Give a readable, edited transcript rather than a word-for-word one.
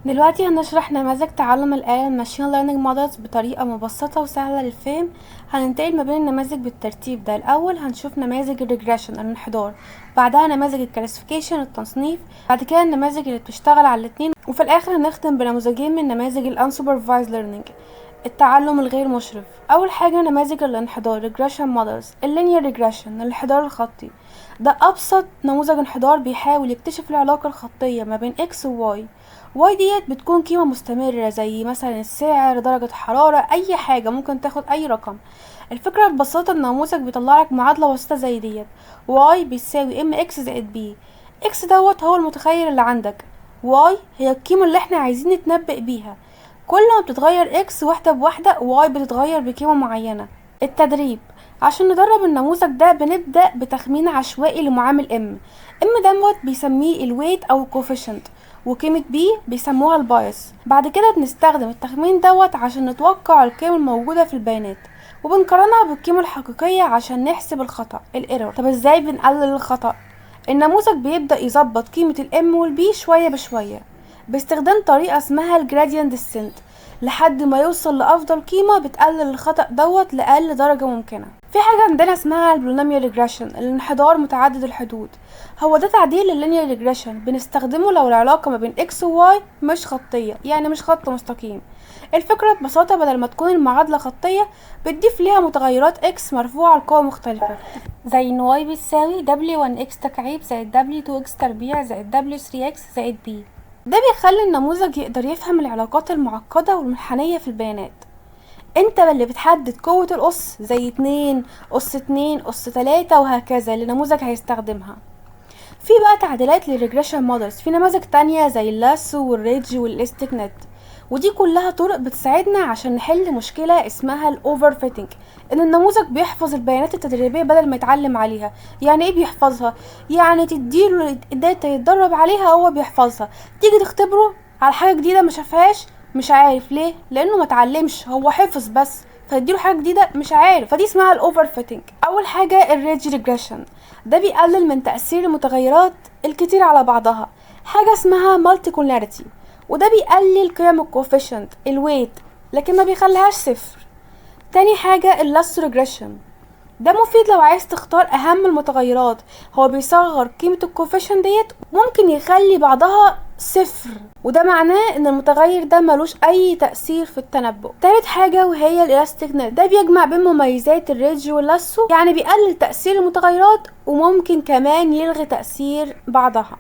دلوقتي هنشرح نماذج تعلم الآلة الماشين ليرنينج مودلز بطريقة مبسطة وسهلة للفهم. هننتقل ما بين النماذج بالترتيب ده. الأول هنشوف نماذج الريجريشن الانحدار، بعدها نماذج الكلاسيفيكيشن التصنيف، بعد كده النماذج اللي بتشتغل على الاتنين، وفي الآخر هنختم بنموذجين من نماذج الانسوبرفايزد ليرنينج التعلم الغير مشرف. اول حاجه نماذج الانحدار regression models. اللينير ريجريشن الانحدار الخطي ده ابسط نموذج انحدار بيحاول يكتشف العلاقه الخطيه ما بين x و y. y ديت بتكون قيمه مستمره زي مثلا السعر، درجه حراره، اي حاجه ممكن تاخد اي رقم. الفكره ببساطه النموذج بيطلع لك معادله بسيطه زي ديت: y بيساوي mx زائد b. x دوت هو المتغير اللي عندك، y هي القيمه اللي احنا عايزين نتنبأ بيها. كل ما بتتغير اكس واحدة بواحدة واي بتتغير بقيمة معينة. التدريب: عشان ندرب النموذج ده بنبدأ بتخمين عشوائي لمعامل ام دوت بيسميه الويت او الكوفيشنت، وقيمة بي بيسموها البايس. بعد كده بنستخدم التخمين دوت عشان نتوقع القيم الموجودة في البيانات، وبنقارنها بالقيمة الحقيقية عشان نحسب الخطأ الايرور. طب ازاي بنقلل الخطأ؟ النموذج بيبدأ يظبط قيمة الام والبي شوية بشوية باستخدام طريقة اسمها الجراديان ديسنت لحد ما يوصل لأفضل قيمة بتقلل الخطأ دوت لأقل درجة ممكنة. في حاجة عندنا اسمها البولينوميال ريجريشن الانحدار متعدد الحدود. هو ده تعديل لللينير ريجريشن، بنستخدمه لو العلاقة ما بين اكس وواي مش خطية، يعني مش خط مستقيم. الفكرة ببساطة بدل ما تكون المعادلة خطية بتضيف ليها متغيرات اكس مرفوعة لقوة مختلفة، زي ان واي بيساوي w1x تكعيب زائد w2x تربيع زائد w3x زائد b. ده بيخلي النموذج يقدر يفهم العلاقات المعقدة والمنحنية في البيانات. انت اللي بتحدد قوة القص، زي 2 أس 2 أس 3 وهكذا اللي النموذج هيستخدمها. في بقى تعديلات للريجريشن مودلز في نماذج تانية زي اللاسو والريدج والاستيك نت، ودي كلها طرق بتساعدنا عشان نحل مشكلة اسمها الاوفر فيتنج، ان النموذج بيحفظ البيانات التدريبية بدل ما يتعلم عليها. يعني ايه بيحفظها؟ يعني تديله الداتا يتدرب عليها هو بيحفظها، تيجي تختبره على حاجة جديدة ما شافهاش مش عارف ليه، لانه ما اتعلمش، هو حفظ بس، فيديله حاجه جديده مش عارف. فدي اسمها الاوفر فيتنج. اول حاجه الريدج ريجريشن، ده بيقلل من تاثير المتغيرات الكتير على بعضها. حاجه اسمها مالتي كولاريتي، وده بيقلل قيم الكوفيشنت الويت لكن ما بيخليهاش صفر. تاني حاجه اللاسو ريجريشن، ده مفيد لو عايز تختار اهم المتغيرات، هو بيصغر قيمة الكوفيشن ديت ممكن يخلي بعضها صفر، وده معناه ان المتغير ده ملوش اي تأثير في التنبؤ. تالت حاجة وهي الالاستيك نت، ده بيجمع بين مميزات الريدج واللاسو، يعني بيقلل تأثير المتغيرات وممكن كمان يلغي تأثير بعضها.